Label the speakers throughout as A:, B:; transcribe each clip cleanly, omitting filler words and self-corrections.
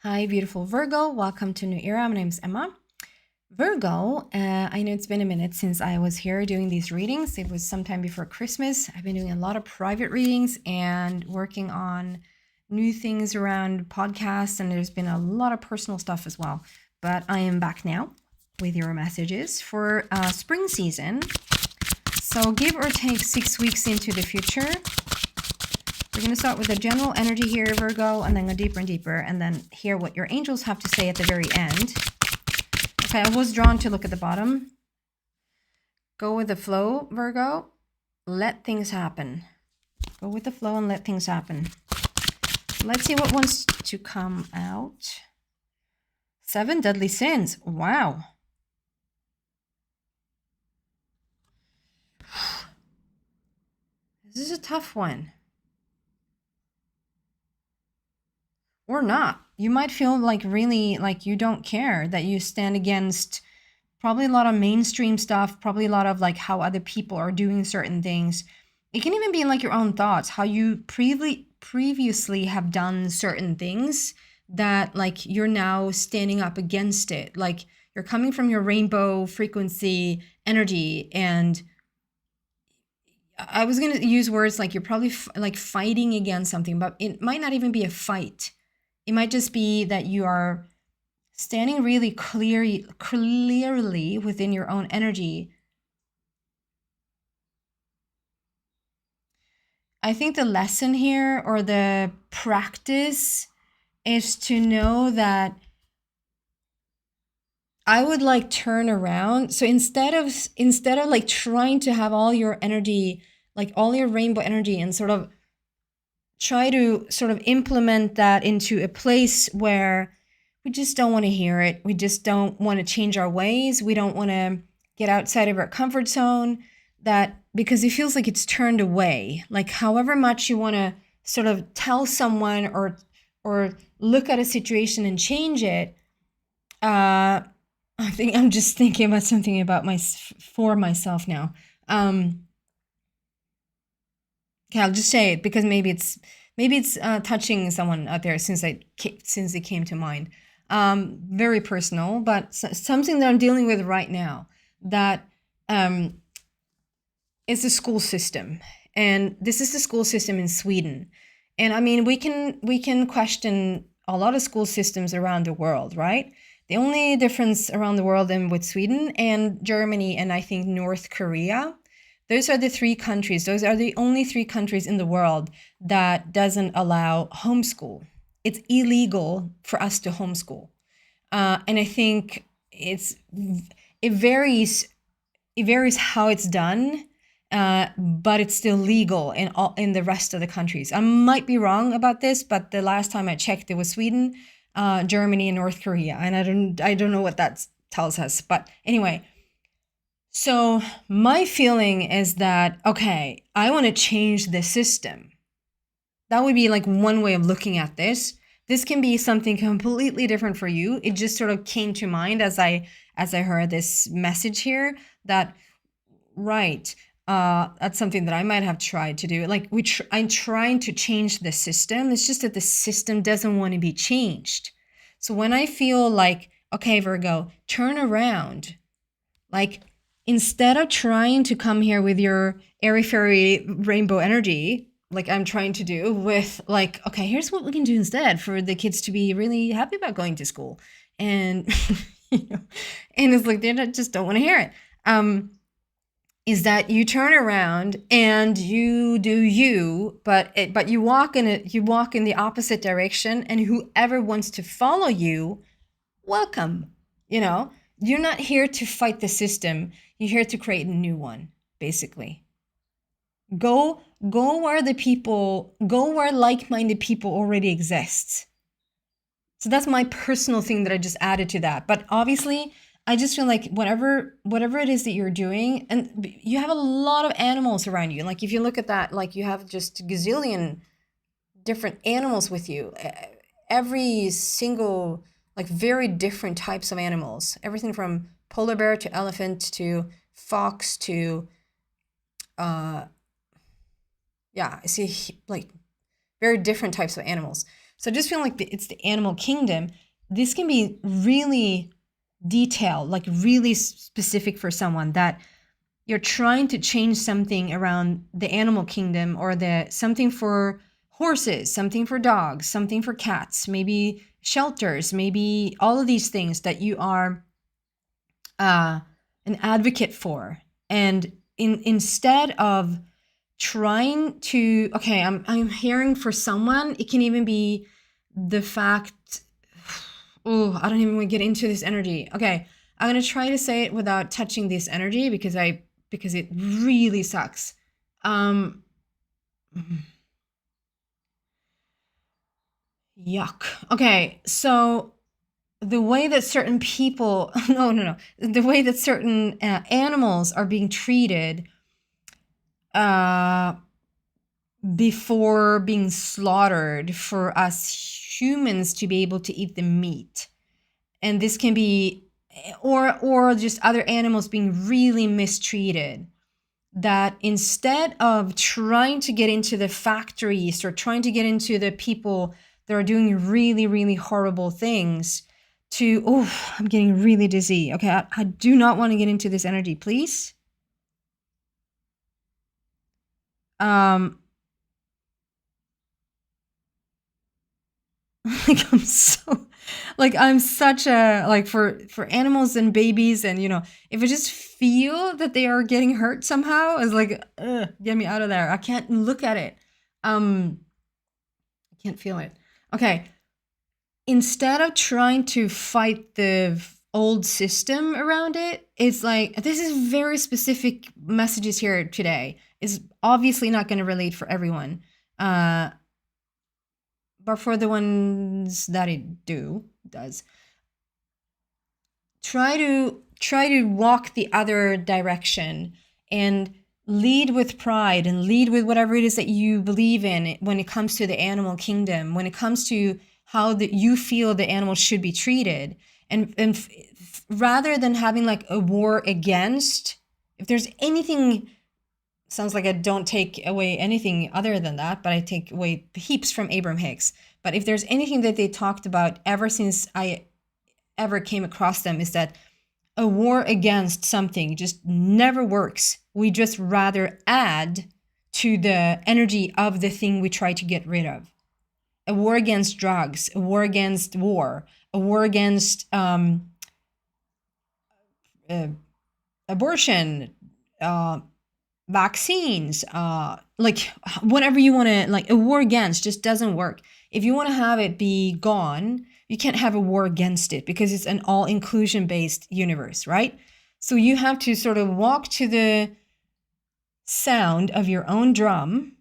A: Hi, beautiful Virgo. Welcome to New Era. My name is Emma. Virgo, I know it's been a minute since I was here doing these readings. It was sometime before Christmas. I've been doing a lot of private readings and working on new things around podcasts, and there's been a lot of personal stuff as well. But I am back now with your messages for spring season. So give or take 6 weeks into the future. We're going to start with the general energy here, Virgo, and then go deeper and deeper, and then hear what your angels have to say at the very end. Okay, I was drawn to look at the bottom. Go with the flow, Virgo. Let things happen. Go with the flow and let things happen. Let's see what wants to come out. 7 deadly sins. Wow. This is a tough one. Or not. You might feel like really like you don't care, that you stand against probably a lot of mainstream stuff, probably a lot of like how other people are doing certain things. It can even be like your own thoughts, how you previously have done certain things that like you're now standing up against it. Like you're coming from your rainbow frequency energy, and I was going to use words like you're probably like fighting against something, but it might not even be a fight. It might just be that you are standing really clearly within your own energy. I think the lesson here, or the practice, is to know that I would like turn around. So instead of like trying to have all your energy, like all your rainbow energy, and sort of try to sort of implement that into a place where we just don't want to hear it. We just don't want to change our ways. We don't want to get outside of our comfort zone, that because it feels like it's turned away. Like however much you want to sort of tell someone or look at a situation and change it, I think I'm just thinking about something about for myself now. Okay, I'll just say it because maybe it's touching someone out there since it came to mind. Very personal, but something that I'm dealing with right now, that is the school system, and this is the school system in Sweden. And I mean, we can question a lot of school systems around the world, right? The only difference around the world and with Sweden and Germany and I think North Korea, those are the three countries. Those are the only three countries in the world that doesn't allow homeschool. It's illegal for us to homeschool. And I think it varies how it's done, but it's still legal in the rest of the countries. I might be wrong about this, but the last time I checked, it was Sweden, Germany, and North Korea, and I don't know what that tells us. But anyway, so my feeling is that, okay, I want to change the system. That would be like one way of looking at this. This can be something completely different for you. It just sort of came to mind as I heard this message here, that right, that's something that I might have tried to do. Like I'm trying to change the system. It's just that the system doesn't want to be changed. So when I feel like, okay, Virgo, turn around, like instead of trying to come here with your airy fairy rainbow energy, like I'm trying to do with like, okay, here's what we can do instead for the kids to be really happy about going to school. And, and it's like, they just don't want to hear it. Is that you turn around and you do you, but you walk in the opposite direction, and whoever wants to follow you, welcome. You're not here to fight the system. You're here to create a new one, basically. Go where like-minded people already exist. So that's my personal thing that I just added to that. But obviously, I just feel like whatever it is that you're doing, and you have a lot of animals around you. Like if you look at that, like you have just gazillion different animals with you. Every single, like very different types of animals. Everything from polar bear to elephant to fox to, yeah, I see like very different types of animals. So I just feel like it's the animal kingdom. This can be really detailed, like really specific for someone, that you're trying to change something around the animal kingdom, or something for horses, something for dogs, something for cats, maybe shelters, maybe all of these things that you are an advocate for. And instead of trying to, okay, I'm hearing for someone, it can even be the fact, oh, I don't even want to get into this energy. Okay, I'm gonna try to say it without touching this energy because it really sucks. Yuck. Okay, so the way that certain people, no, the way that certain animals are being treated before being slaughtered for us humans to be able to eat the meat. And this can be, or just other animals being really mistreated, that instead of trying to get into the factories or trying to get into the people that are doing really, really horrible things, I'm getting really dizzy. Okay, I do not want to get into this energy, please. Like I'm such a, like, for animals and babies, and if I just feel that they are getting hurt somehow, it's like, get me out of there. I can't look at it. I can't feel it. Okay, instead of trying to fight the old system around it, it's like, this is very specific messages here today. It's obviously not going to relate for everyone, but for the ones that it does, try to walk the other direction and lead with pride and lead with whatever it is that you believe in when it comes to the animal kingdom, when it comes to how you feel the animals should be treated. And rather than having like a war against, if there's anything, sounds like I don't take away anything other than that, but I take away heaps from Abraham Hicks. But if there's anything that they talked about ever since I ever came across them, is that a war against something just never works. We just rather add to the energy of the thing we try to get rid of. A war against drugs, a war against war, a war against abortion, vaccines, like whatever you want to, like, a war against just doesn't work. If you want to have it be gone, you can't have a war against it because it's an all inclusion based universe, right? So you have to sort of walk to the sound of your own drum,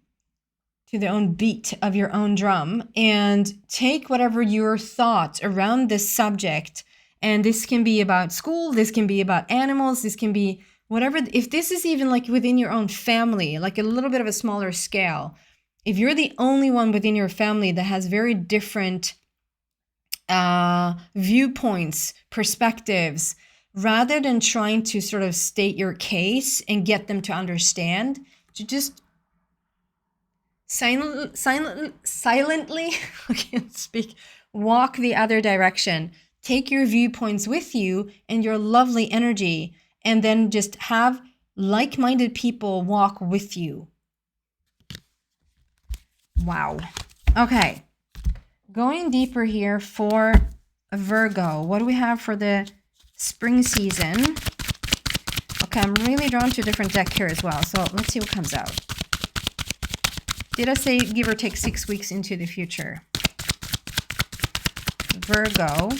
A: to the own beat of your own drum, and take whatever your thoughts around this subject. And this can be about school, this can be about animals, this can be whatever. If this is even like within your own family, like a little bit of a smaller scale, if you're the only one within your family that has very different viewpoints, perspectives, rather than trying to sort of state your case and get them to understand, to just silently, I can't speak, walk the other direction. Take your viewpoints with you and your lovely energy, and then just have like-minded people walk with you. Wow. Okay. Going deeper here for Virgo. What do we have for the spring season? Okay, I'm really drawn to a different deck here as well. So let's see what comes out. Did I say give or take 6 weeks into the future? Virgo.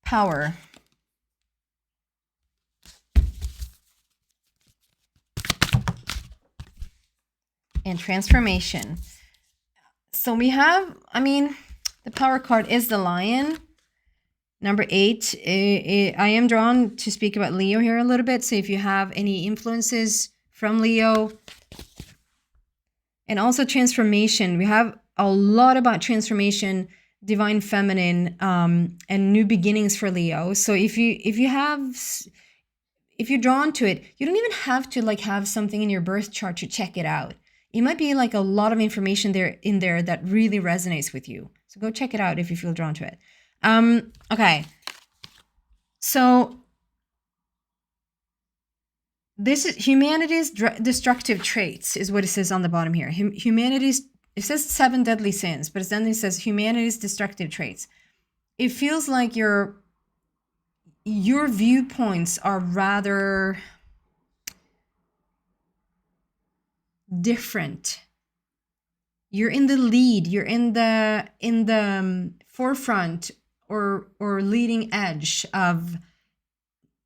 A: Power. And transformation. So we have, the power card is the Lion. Number 8. I am drawn to speak about Leo here a little bit. So if you have any influences from Leo. And also transformation. We have a lot about transformation divine feminine, and new beginnings for Leo. So if you're drawn to it, you don't even have to like have something in your birth chart to check it out. It might be like a lot of information in there that really resonates with you. So go check it out if you feel drawn to it. Okay. So this is humanity's destructive traits is what it says on the bottom here. It says 7 deadly sins, but then it says humanity's destructive traits. It feels like your viewpoints are rather different. You're in the lead, you're in the forefront or leading edge of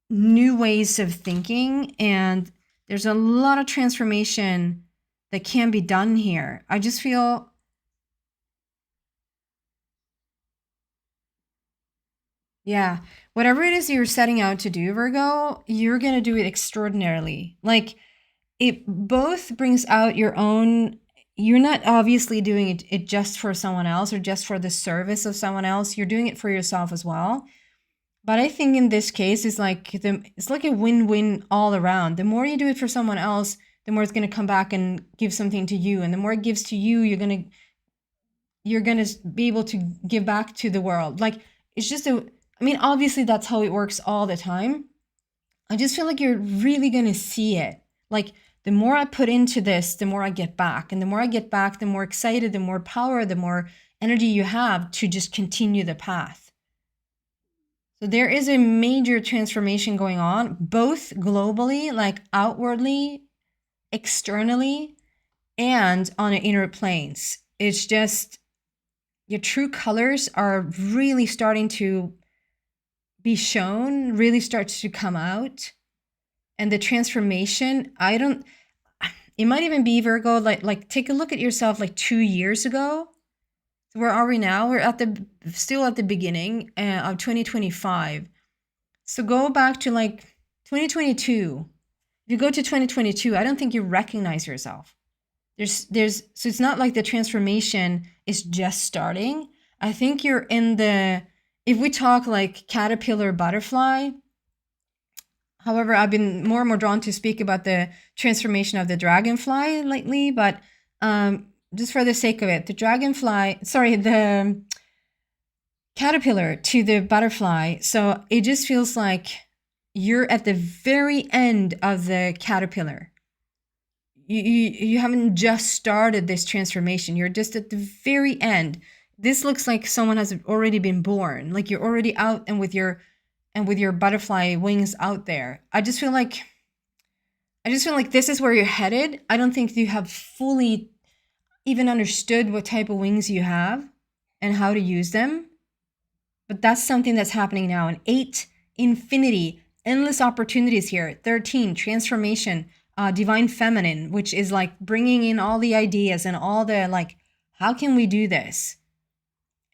A: new ways of thinking, and there's a lot of transformation that can be done here. I just feel whatever it is you're setting out to do, Virgo, you're going to do it extraordinarily. Like, it both brings out your own, you're not obviously doing it just for someone else or just for the service of someone else. You're doing it for yourself as well. But I think in this case, it's like a win-win all around. The more you do it for someone else, the more it's going to come back and give something to you. And the more it gives to you, you're going to be able to give back to the world. Like, it's just obviously that's how it works all the time. I just feel like you're really going to see it. Like, the more I put into this, the more I get back. And the more I get back, the more excited, the more power, the more energy you have to just continue the path. So there is a major transformation going on, both globally, like outwardly, externally, and on the inner planes. It's just your true colors are really starting to be shown, really starts to come out. And the transformation, it might even be, Virgo, like take a look at yourself like 2 years ago. So where are we now? We're still at the beginning of 2025. So go back to like 2022. If you go to 2022, I don't think you recognize yourself. So it's not like the transformation is just starting. I think you're if we talk like caterpillar, butterfly. However, I've been more and more drawn to speak about the transformation of the dragonfly lately, but just for the sake of it, the caterpillar to the butterfly. So it just feels like you're at the very end of the caterpillar. You haven't just started this transformation. You're just at the very end. This looks like someone has already been born. Like you're already out and with your butterfly wings out there. I just feel like this is where you're headed. I don't think you have fully even understood what type of wings you have and how to use them. But that's something that's happening now. And 8, infinity, endless opportunities here. 13, transformation, divine feminine, which is like bringing in all the ideas and all the like, how can we do this?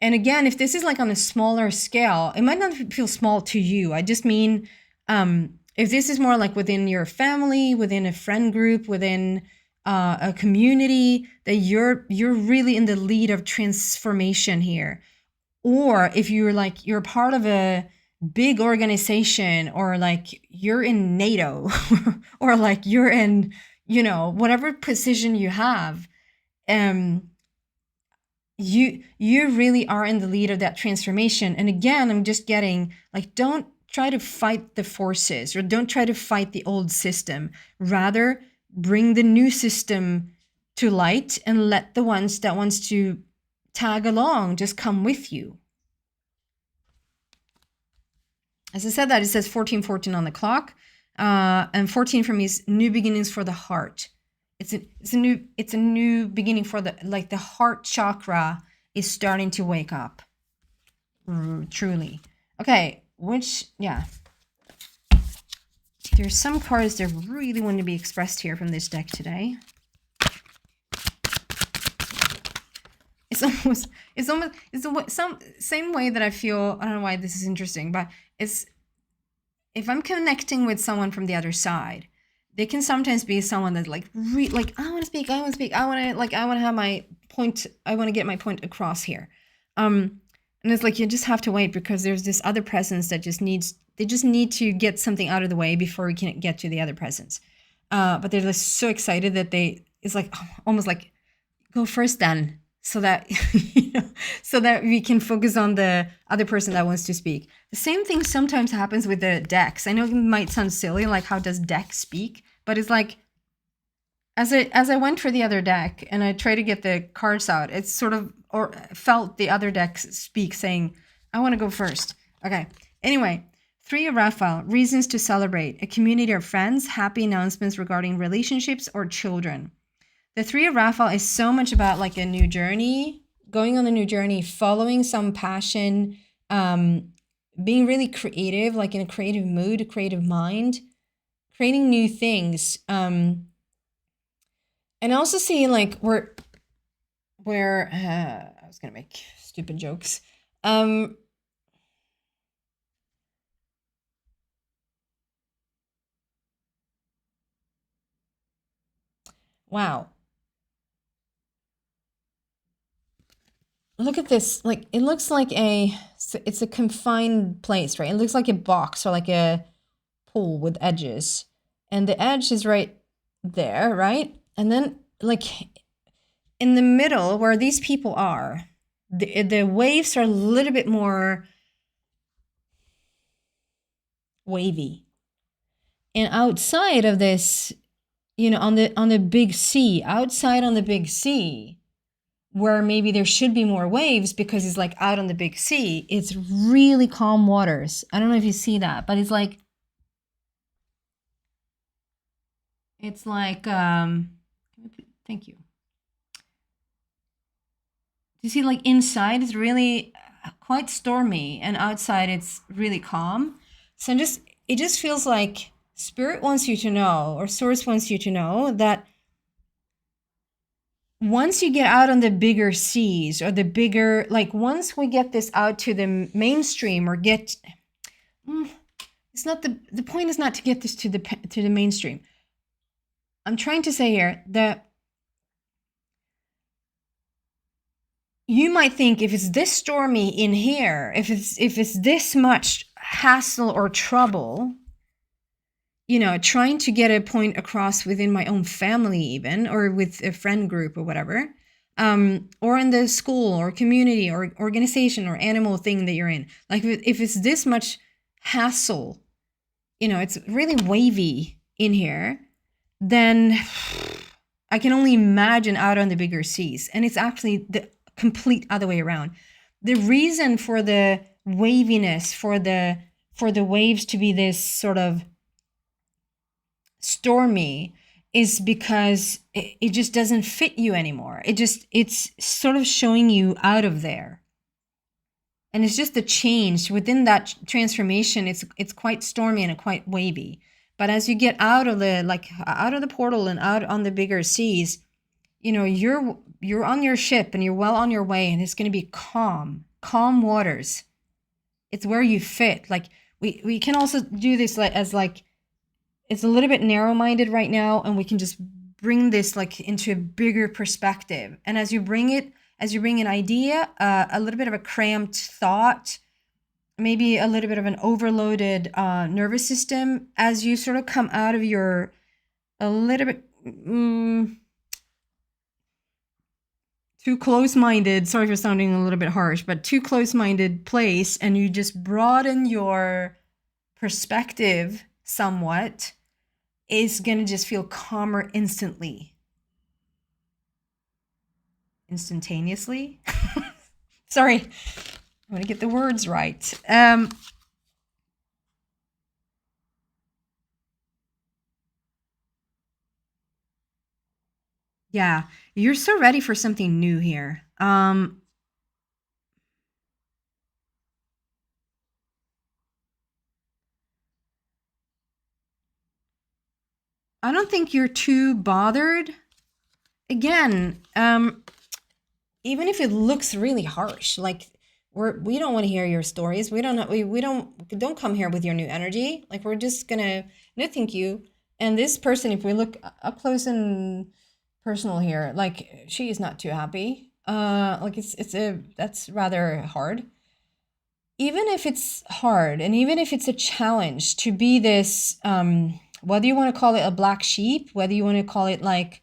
A: And again, if this is like on a smaller scale, it might not feel small to you. I just mean, if this is more like within your family, within a friend group, within a community, that you're really in the lead of transformation here. Or if you're part of a big organization, or like you're in NATO, or like you're in, whatever position you have, you really are in the lead of that transformation. And again, I'm just getting like, don't try to fight the forces, or don't try to fight the old system. Rather, bring the new system to light and let the ones that wants to tag along just come with you. As I said that, it says 1414 on the clock. And 14 for me is new beginnings for the heart. It's a new beginning for the heart chakra is starting to wake up. Truly. Okay, there's some cards that really want to be expressed here from this deck today. It's some same way that I feel. I don't know why this is interesting, but it's if I'm connecting with someone from the other side, they can sometimes be someone that like I want to speak, I want to have my point, I want to get my point across here. And it's like you just have to wait because there's this other presence that they just need to get something out of the way before we can get to the other presence. But they're just so excited that it's like almost like go first then, so that so that we can focus on the other person that wants to speak. The same thing sometimes happens with the decks. I know it might sound silly, like how does deck speak? But it's like as I went for the other deck and I tried to get the cards out, it's sort of or felt the other deck speak saying, I want to go first. Okay. Anyway, 3 of Raphael, reasons to celebrate, a community of friends, happy announcements regarding relationships or children. The 3 of Raphael is so much about like a new journey, going on a new journey, following some passion, being really creative, like in a creative mood, a creative mind, creating new things. And also seeing like where I was gonna make stupid jokes. Wow. Look at this. Like it looks like it's a confined place, right? It looks like a box or like a pool with edges. And the edge is right there, right? And then like in the middle where these people are, the waves are a little bit more wavy. And outside of this, on the big sea, outside on the big sea, where maybe there should be more waves because it's like out on the big sea, it's really calm waters. I don't know if you see that, but it's like thank you. You see, like inside is really quite stormy and outside it's really calm. So it just feels like spirit wants you to know, or source wants you to know, that once you get out on the bigger seas or the bigger, like once we get this out to the mainstream or get, it's not the point is not to get this to the mainstream. I'm trying to say here that you might think if it's this stormy in here, if it's this much hassle or trouble, trying to get a point across within my own family even, or with a friend group or whatever, or in the school or community or organization or animal thing that you're in. Like if it's this much hassle, it's really wavy in here, then I can only imagine out on the bigger seas. And it's actually the complete other way around. The reason for the waviness, for the waves to be this sort of stormy, is because it just doesn't fit you anymore. It's sort of showing you out of there. And it's just the change within that transformation. It's quite stormy and quite wavy. But as you get out of the portal and out on the bigger seas, you're on your ship and you're well on your way, and it's going to be calm waters. It's where you fit. Like we can also do this as like, it's a little bit narrow-minded right now, and we can just bring this like into a bigger perspective. And as you bring an idea, a little bit of a cramped thought, maybe a little bit of an overloaded nervous system, as you sort of come out of your a little bit too close-minded, sorry for sounding a little bit harsh, but too close-minded place, and you just broaden your perspective somewhat, is going to just feel calmer instantaneously. Sorry, I want to get the words right. Yeah, you're so ready for something new here. I don't think you're too bothered. Again, even if it looks really harsh, like we don't want to hear your stories. We don't come here with your new energy. Like we're just gonna no thank you. And this person, if we look up close and personal here, like she is not too happy. Like that's rather hard. even if it's hard and even if it's a challenge to be this, whether you want to call it a black sheep, whether you want to call it like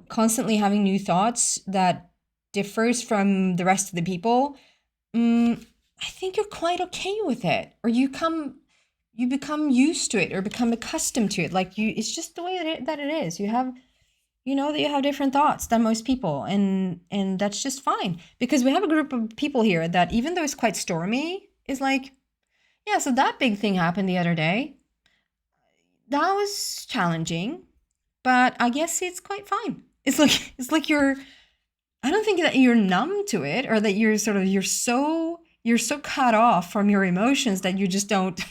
A: constantly having new thoughts that differs from the rest of the people, I think you're quite okay with it, or you become used to it or become accustomed to it. Like it's just the way that it is. You know that you have different thoughts than most people, and that's just fine, because we have a group of people here that, even though it's quite stormy, is like, yeah, so that big thing happened the other day. That was challenging, but I guess it's quite fine. It's like I don't think that you're numb to it, or that you're so cut off from your emotions that you just don't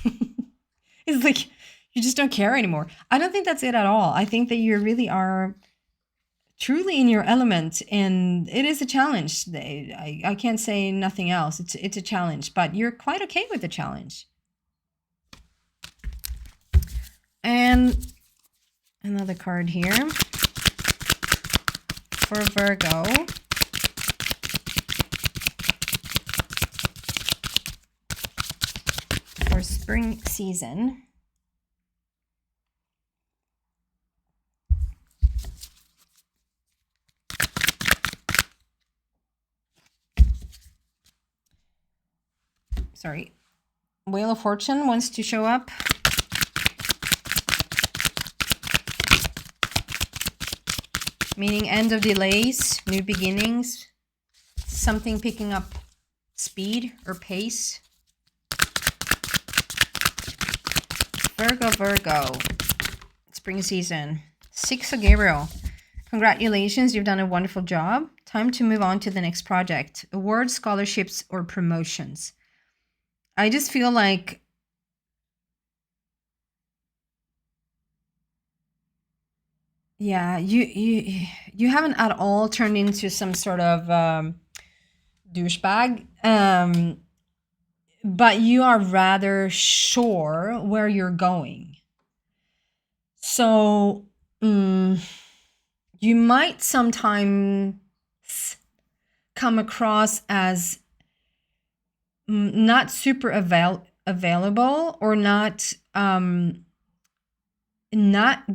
A: it's like you just don't care anymore. I don't think that's it at all. I think that you really are truly in your element, and it is a challenge. I can't say nothing else. It's a challenge, but you're quite okay with the challenge. And another card here for Virgo. For spring season. Sorry. Wheel of Fortune wants to show up. Meaning end of delays, new beginnings, something picking up speed or pace. Virgo, spring season. 6 of Gabriel. Congratulations, you've done a wonderful job. Time to move on to the next project. Awards, scholarships, or promotions. I just feel like yeah, you haven't at all turned into some sort of douchebag, but you are rather sure where you're going. So you might sometimes come across as not super available, or not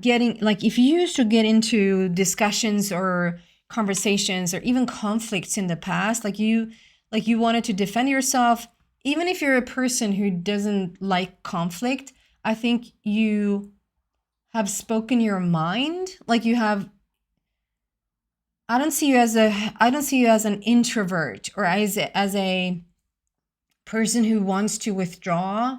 A: getting, like, if you used to get into discussions or conversations or even conflicts in the past, like you wanted to defend yourself, even if you're a person who doesn't like conflict, I think you have spoken your mind. Like I don't see you as an introvert, or as a person who wants to withdraw.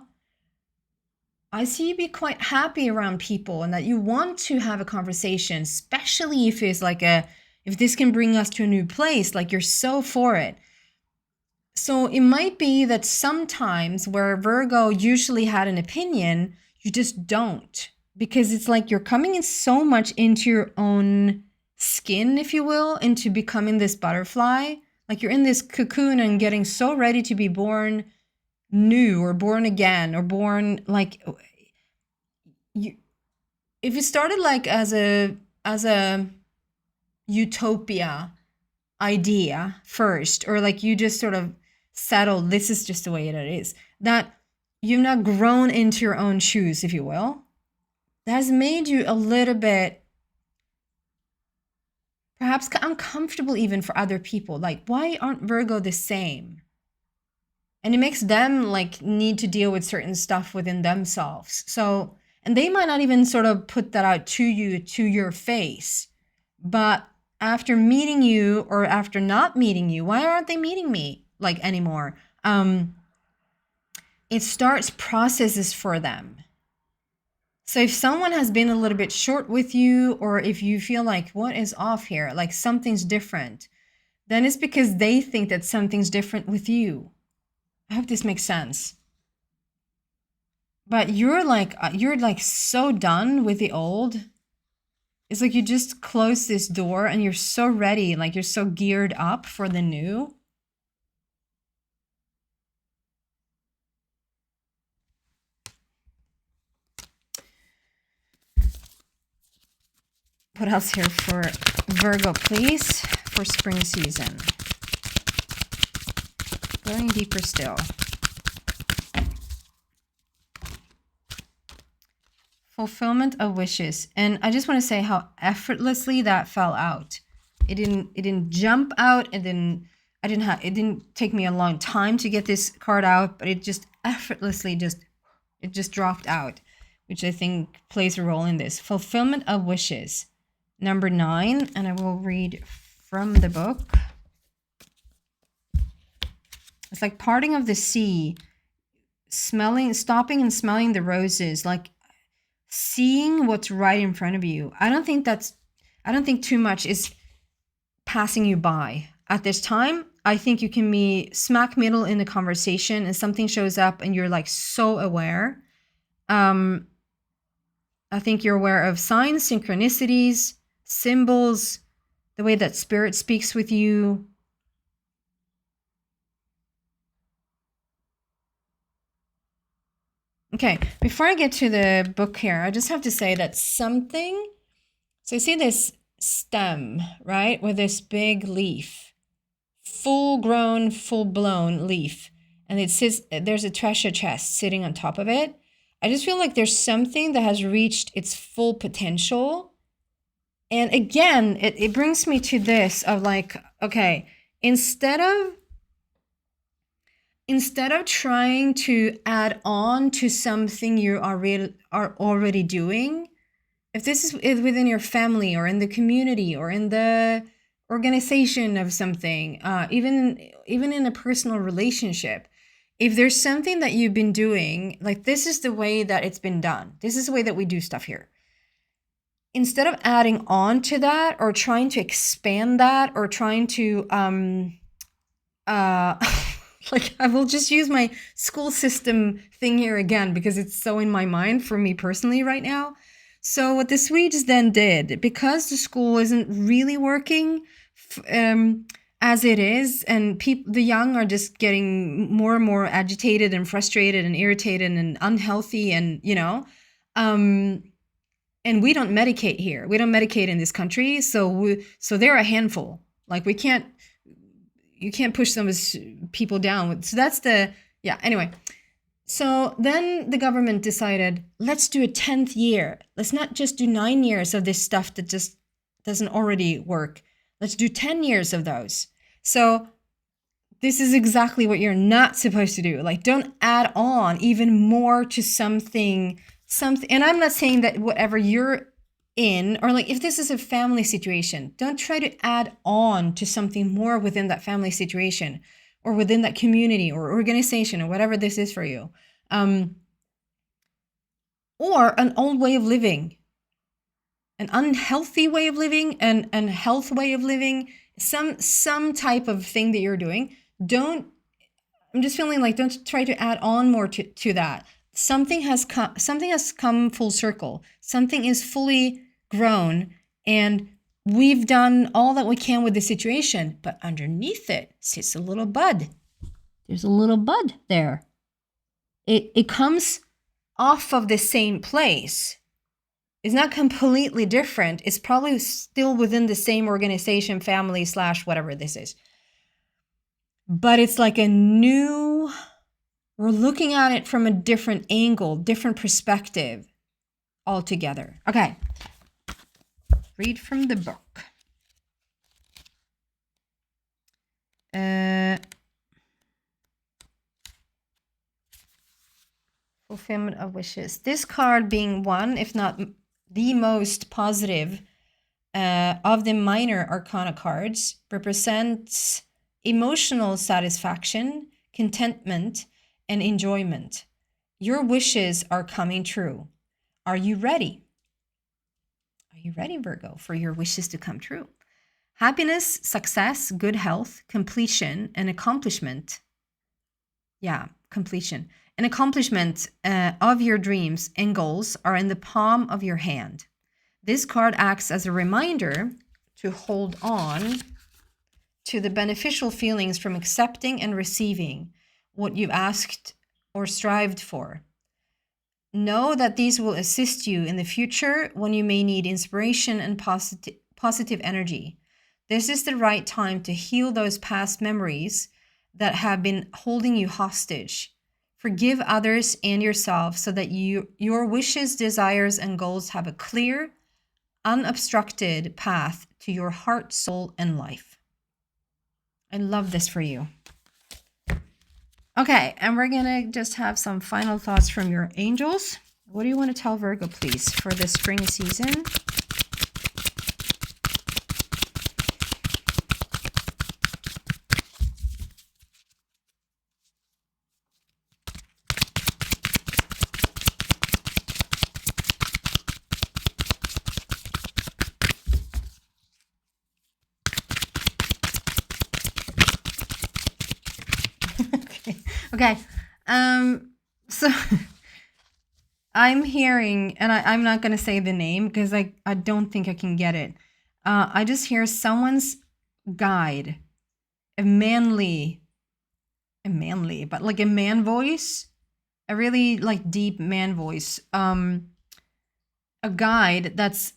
A: I see you be quite happy around people, and that you want to have a conversation, especially if it's like if this can bring us to a new place, like you're so for it. So it might be that sometimes where Virgo usually had an opinion, you just don't, because it's like you're coming in so much into your own skin, if you will, into becoming this butterfly. Like you're in this cocoon and getting so ready to be born new, or born again, or born, like, you, if it started like as a utopia idea first, or like you just sort of settled, this is just the way it is, that you've not grown into your own shoes, if you will, that has made you a little bit perhaps uncomfortable even for other people. Like, why aren't Virgo the same? And it makes them like need to deal with certain stuff within themselves. So, and they might not even sort of put that out to you, to your face. But after meeting you, or after not meeting you, why aren't they meeting me like anymore? It starts processes for them. So if someone has been a little bit short with you, or if you feel like, what is off here? Like something's different, then it's because they think that something's different with you. I hope this makes sense. But you're like so done with the old. It's like you just close this door and you're so ready, like you're so geared up for the new. What else here for Virgo, please, for spring season? Going deeper still. Fulfillment of wishes. And I just want to say how effortlessly that fell out. It didn't jump out, and then it didn't take me a long time to get this card out, but it just effortlessly just dropped out, which I think plays a role in this. Fulfillment of wishes. Number 9, and I will read from the book. It's like parting of the sea, stopping and smelling the roses, like seeing what's right in front of you. I don't think too much is passing you by at this time. I think you can be smack middle in the conversation and something shows up and you're like so aware. I think you're aware of signs, synchronicities, symbols, the way that spirit speaks with you. Okay, before I get to the book here, I just have to say that something, so you see this stem, right, with this big leaf, full-grown, full-blown leaf, and it sits, there's a treasure chest sitting on top of it. I just feel like there's something that has reached its full potential. And again, it brings me to this of like, okay, instead of trying to add on to something you are already doing, if this is within your family or in the community or in the organization of something, even in a personal relationship, if there's something that you've been doing, like this is the way that it's been done, this is the way that we do stuff here. Instead of adding on to that or trying to expand that or trying to like, I will just use my school system thing here again because it's so in my mind for me personally right now. So what the Swedes then did, because the school isn't really working as it is, and the young are just getting more and more agitated and frustrated and irritated and unhealthy, and and we don't medicate here. We don't medicate in this country, so they're a handful. Like you can't push those people down. So that's anyway. So then the government decided, let's do a 10th year. Let's not just do 9 years of this stuff that just doesn't already work. Let's do 10 years of those. So this is exactly what you're not supposed to do. Like, don't add on even more to something. And I'm not saying that whatever you're in, or like if this is a family situation, don't try to add on to something more within that family situation or within that community or organization or whatever this is for you, or an old way of living, an unhealthy way of living, and health way of living, some type of thing that you're doing. I'm just feeling like don't try to add on more to that. Something has come full circle. Something is fully grown, and we've done all that we can with the situation, but underneath it sits a little bud. There's a little bud there. It comes off of the same place. It's not completely different. It's probably still within the same organization, family / whatever this is. But it's like we're looking at it from a different angle, different perspective altogether. Okay. Read from the book. Fulfillment of wishes. This card being one, if not the most positive of the minor arcana cards, represents emotional satisfaction, contentment, and enjoyment. Your wishes are coming true. Are you ready? Are you ready, Virgo, for your wishes to come true? Happiness, success, good health, completion, and accomplishment. Yeah, completion. An accomplishment of your dreams and goals are in the palm of your hand. This card acts as a reminder to hold on to the beneficial feelings from accepting and receiving what you've asked or strived for. Know that these will assist you in the future when you may need inspiration and positive energy. This is the right time to heal those past memories that have been holding you hostage. Forgive others and yourself so that your wishes, desires, and goals have a clear, unobstructed path to your heart, soul, and life. I love this for you. Okay, and we're going to just have some final thoughts from your angels. What do you want to tell Virgo, please, for the spring season? Okay. So I'm hearing, and I'm not going to say the name because I don't think I can get it. I just hear someone's guide, a manly, but like a man voice, a really like deep man voice. A guide that's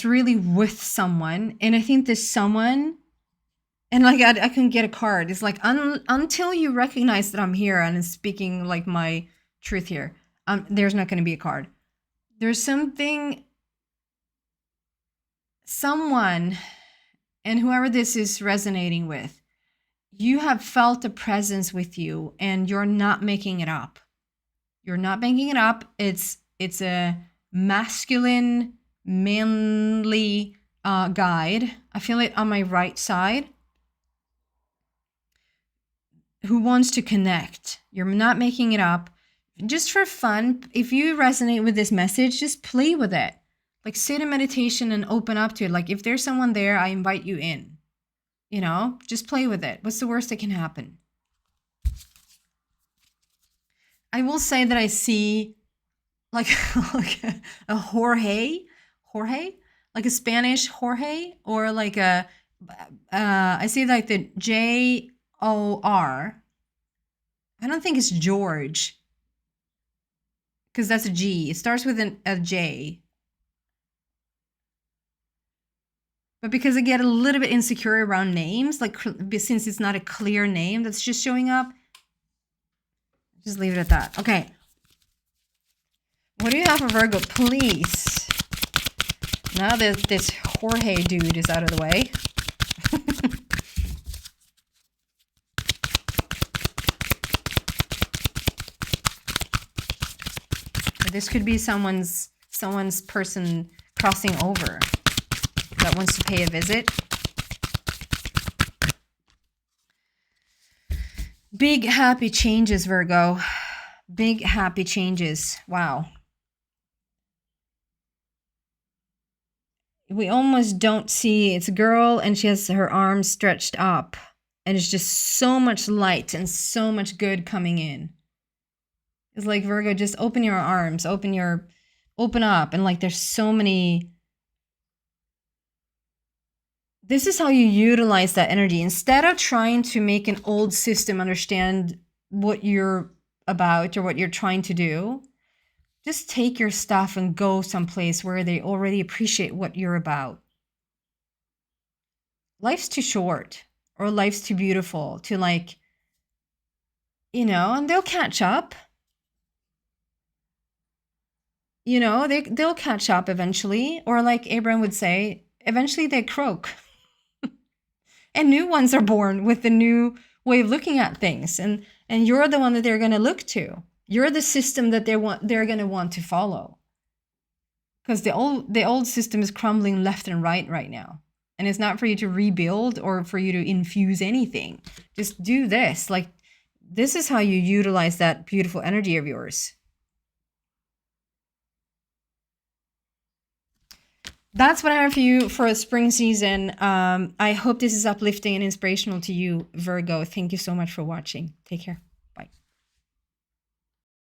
A: really with someone. And I think this someone, and like I can get a card. It's like until you recognize that I'm here and speaking like my truth here, there's not going to be a card. There's someone, and whoever this is resonating with, you have felt a presence with you, and you're not making it up. You're not making it up. It's a masculine, manly guide. I feel it on my right side, who wants to connect. You're not making it up. Just for fun, if you resonate with this message, just play with it. Like sit in meditation and open up to it. Like if there's someone there, I invite you in. You know, just play with it. What's the worst that can happen? I will say that I see like a Jorge, like a Spanish Jorge, or like I see like the J-O-R. I don't think it's George, because that's a G. It starts with a J. But because I get a little bit insecure around names, like since it's not a clear name that's just showing up, just leave it at that. Okay. What do you have for Virgo, please? Now that this Jorge dude is out of the way. This could be someone's person crossing over that wants to pay a visit. Big happy changes, Virgo. Big happy changes. Wow. We almost don't see, it's a girl and she has her arms stretched up, and it's just so much light and so much good coming in. It's like, Virgo, just open your arms, open up, and like there's so many. This is how you utilize that energy. Instead of trying to make an old system understand what you're about or what you're trying to do, just take your stuff and go someplace where they already appreciate what you're about. Life's too short, or life's too beautiful to like, and they'll catch up. They'll catch up eventually, or like Abraham would say, eventually they croak. And new ones are born with the new way of looking at things, and you're the one that they're going to look to. You're the system that they're going to want to follow, because the old system is crumbling left and right now, and it's not for you to rebuild or for you to infuse anything. Just do this. Like, this is how you utilize that beautiful energy of yours. That's what I have for you for a spring season. I hope this is uplifting and inspirational to you, Virgo. Thank you so much for watching. Take care.